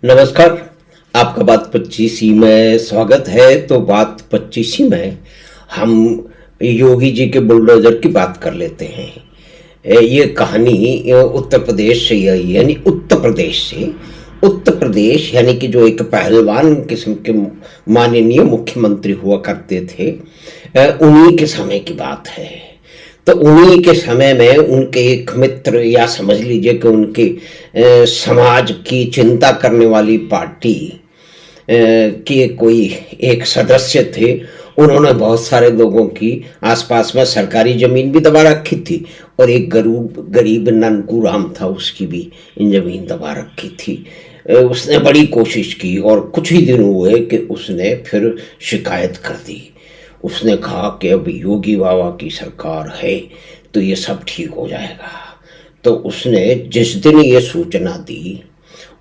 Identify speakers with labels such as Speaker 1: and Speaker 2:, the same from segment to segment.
Speaker 1: नमस्कार। आपका बात 25 में स्वागत है। तो बात 25 में हम योगी जी के बुलडोजर की बात कर लेते हैं। ये कहानी उत्तर प्रदेश से आई, यानी उत्तर प्रदेश से। उत्तर प्रदेश यानी कि जो एक पहलवान किस्म के माननीय मुख्यमंत्री हुआ करते थे, उन्हीं के समय की बात है। तो उन्हीं के समय में उनके एक मित्र, या समझ लीजिए कि उनके समाज की चिंता करने वाली पार्टी के कोई एक सदस्य थे। उन्होंने बहुत सारे लोगों की आसपास में सरकारी ज़मीन भी दबा रखी थी, और एक गरीब ननकू राम था, उसकी भी ज़मीन दबा रखी थी। उसने बड़ी कोशिश की और कुछ ही दिन हुए कि उसने फिर शिकायत कर दी। उसने कहा कि अब योगी बाबा की सरकार है तो ये सब ठीक हो जाएगा। तो उसने जिस दिन ये सूचना दी,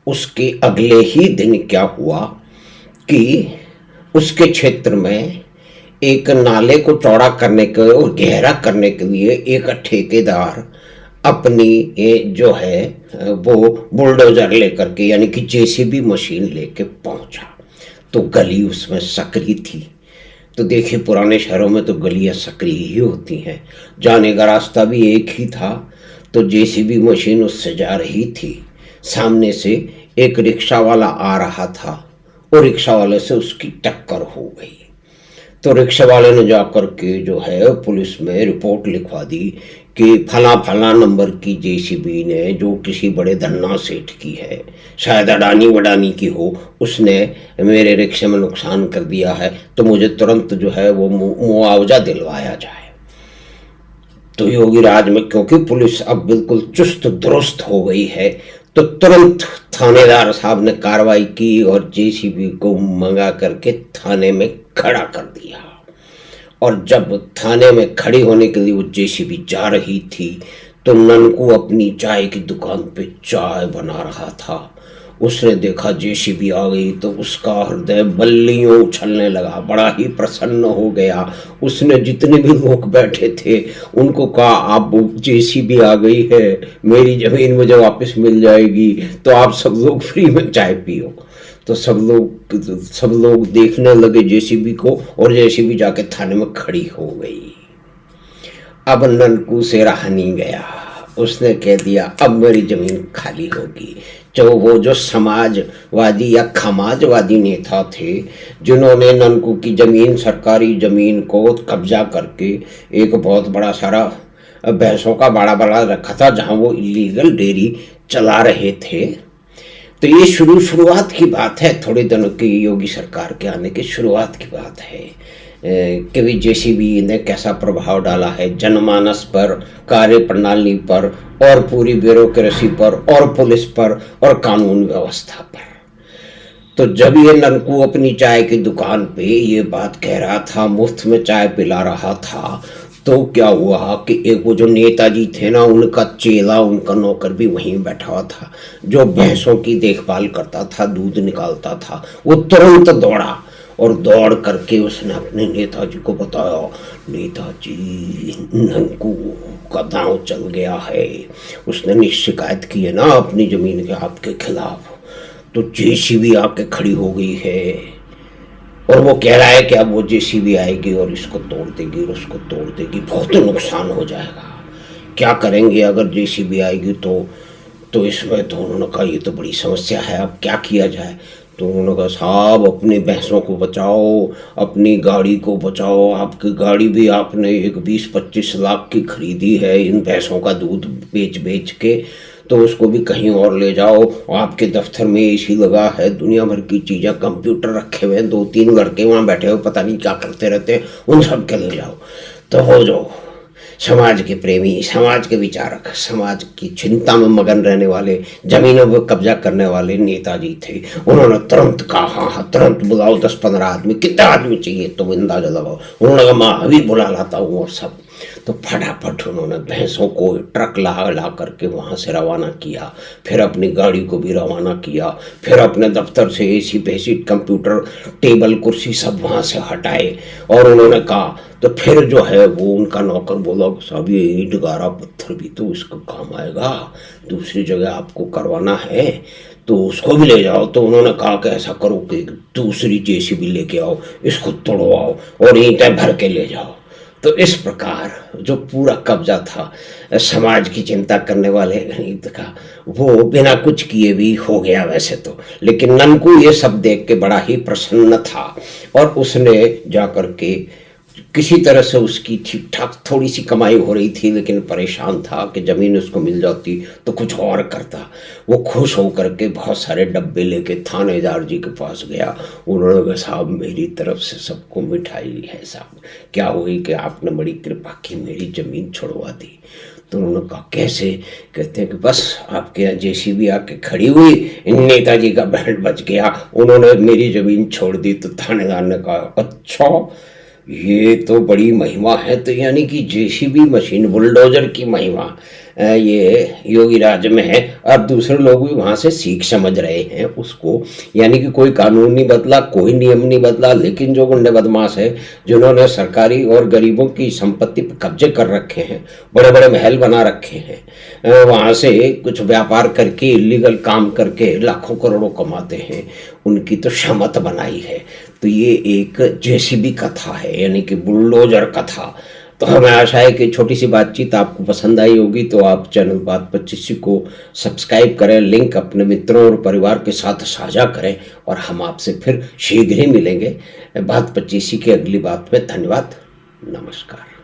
Speaker 1: उसके अगले ही दिन क्या हुआ कि उसके क्षेत्र में एक नाले को चौड़ा करने के और गहरा करने के लिए एक ठेकेदार अपनी जो है वो बुलडोजर लेकर के, यानी कि जेसीबी मशीन लेके पहुंचा। तो गली उसमें सकरी थी। तो देखिए, पुराने शहरों में तो गलियां सकरी ही होती हैं, जाने का रास्ता भी एक ही था। तो जेसीबी मशीन उससे जा रही थी। सामने से एक रिक्शा वाला आ रहा था और रिक्शा वाले से उसकी टक्कर हो गई। तो रिक्शा वाले ने जाकर के जो है पुलिस में रिपोर्ट लिखवा दी कि फला फला नंबर की जेसीबी ने, जो किसी बड़े धन्ना सेठ की है, शायद अडानी वडानी की हो, उसने मेरे रिक्शे में नुकसान कर दिया है, तो मुझे तुरंत जो है वो मुआवजा दिलवाया जाए। तो योगी राज में क्योंकि पुलिस अब बिल्कुल चुस्त दुरुस्त हो गई है, तो तुरंत थानेदार साहब ने कार्रवाई की और जेसीबी को मंगा करके थाने में खड़ा कर दिया। और जब थाने में खड़ी होने के लिए वो जेसीबी जा रही थी, तो ननकू अपनी चाय की दुकान पे चाय बना रहा था। उसने देखा जेसीबी आ गई तो उसका हृदय बल्लियों उछलने लगा, बड़ा ही प्रसन्न हो गया। उसने जितने भी लोग बैठे थे उनको कहा, आप जेसीबी आ गई है, मेरी ज़मीन मुझे वापस मिल जाएगी, तो आप सब लोग फ्री में चाय पियो। तो सब लोग देखने लगे जेसीबी को, और जेसीबी जाके थाने में खड़ी हो गई। अब ननकू से रहा नहीं गया। उसने कह दिया, अब मेरी जमीन खाली होगी। जो समाजवादी या खमाजवादी नेता थे, जिन्होंने ननकू की जमीन, सरकारी जमीन को कब्जा करके एक बहुत बड़ा सारा भैंसों का बाड़ा बड़ा रखा था, जहां वो इलीगल डेयरी चला रहे थे। तो ये शुरुआत की बात है, थोड़े दिनों की योगी सरकार के आने की शुरुआत की बात है कि भी जेसीबी ने कैसा प्रभाव डाला है जनमानस पर, कार्य प्रणाली पर, और पूरी ब्यूरोक्रेसी पर, और पुलिस पर, और कानून व्यवस्था पर। तो जब ये ननकू अपनी चाय की दुकान पे ये बात कह रहा था, मुफ्त में चाय पिला रहा था, तो क्या हुआ कि एक वो जो नेताजी थे ना, उनका चेला, उनका नौकर भी वहीं बैठा हुआ था, जो भैंसों की देखभाल करता था, दूध निकालता था। वो तुरंत दौड़ा और दौड़ करके उसने अपने नेताजी को बताया, नेताजी, ननकू का दांव चल गया है, उसने शिकायत की है ना अपनी जमीन के आपके खिलाफ, तो जेसीबी आके खड़ी हो गई है, और वो कह रहा है कि अब वो जेसीबी आएगी और इसको तोड़ देगी और उसको तोड़ देगी, बहुत नुकसान हो जाएगा। क्या करेंगे अगर जेसीबी आएगी तो इसमें। तो उन्होंने कहा, ये तो बड़ी समस्या है, अब क्या किया जाए। तो उन्होंने कहा, साहब अपनी भैंसों को बचाओ, अपनी गाड़ी को बचाओ। आपकी गाड़ी भी आपने एक 20-25 लाख की खरीदी है इन भैंसों का दूध बेच बेच के, तो उसको भी कहीं और ले जाओ। आपके दफ्तर में एसी लगा है, दुनिया भर की चीज़ें, कंप्यूटर रखे हुए हैं, 2-3 लड़के वहाँ बैठे हुए पता नहीं क्या करते रहते हैं, उन सब के ले जाओ। तो हो जाओ समाज के प्रेमी, समाज के विचारक, समाज की चिंता में मगन रहने वाले, जमीनों पर कब्जा करने वाले नेताजी थे। उन्होंने तुरंत कहा, हाँ तुरंत बुलाओ 10-15 आदमी, कितने आदमी चाहिए तुम अंदाजा लगाओ। उन्होंने कहा, मैं अभी बुला लाता हूँ। और सब तो फटाफट उन्होंने भैंसों को ट्रक ला ला करके वहाँ से रवाना किया, फिर अपनी गाड़ी को भी रवाना किया, फिर अपने दफ्तर से एसी पेसी कंप्यूटर टेबल कुर्सी सब वहाँ से हटाए। और उन्होंने कहा, तो फिर जो है वो उनका नौकर बोला, साहब ये ईंट गारा पत्थर भी तो इसको काम आएगा, दूसरी जगह आपको करवाना है तो उसको भी ले जाओ। तो उन्होंने कहा कि ऐसा करो कि दूसरी जेसीबी लेके आओ, इसको तोड़वाओ और ईंटें भर के ले जाओ। तो इस प्रकार जो पूरा कब्जा था समाज की चिंता करने वाले गणित का, वो बिना कुछ किए भी हो गया वैसे तो, लेकिन ननकू ये सब देख के बड़ा ही प्रसन्न था और उसने जा कर के किसी तरह से उसकी ठीक ठाक थोड़ी सी कमाई हो रही थी, लेकिन परेशान था कि ज़मीन उसको मिल जाती तो कुछ और करता। वो खुश होकर के बहुत सारे डब्बे लेके थानेदार जी के पास गया। उन्होंने कहा, साहब मेरी तरफ से सबको मिठाई है साहब, क्या हुई कि आपने बड़ी कृपा की, मेरी ज़मीन छुड़वा दी। तो उन्होंने कहा, कैसे? कहते हैं कि बस आपके यहाँ जेसीबी आके खड़ी हुई, नेताजी का बैंड बज गया, उन्होंने मेरी ज़मीन छोड़ दी। तो थानेदार ने कहा, अच्छा ये तो बड़ी महिमा है। तो यानी कि जेसीबी मशीन बुलडोजर की महिमा ये योगी राज में है। अब दूसरे लोग भी वहाँ से सीख समझ रहे हैं उसको। यानी कि कोई कानून नहीं बदला, कोई नियम नहीं बदला, लेकिन जो गुंडे बदमाश है जिन्होंने सरकारी और गरीबों की संपत्ति पर कब्जे कर रखे हैं, बड़े बड़े महल बना रखे हैं, वहाँ से कुछ व्यापार करके इलीगल काम करके लाखों करोड़ों कमाते हैं, उनकी तो शामत बनाई है। तो ये एक जेसीबी कथा है, यानी कि बुलडोजर कथा। तो हमें आशा है कि छोटी सी बातचीत आपको पसंद आई होगी। तो आप चैनल बात 25 को सब्सक्राइब करें, लिंक अपने मित्रों और परिवार के साथ साझा करें और हम आपसे फिर शीघ्र ही मिलेंगे बात 25 की अगली बात में। धन्यवाद, नमस्कार।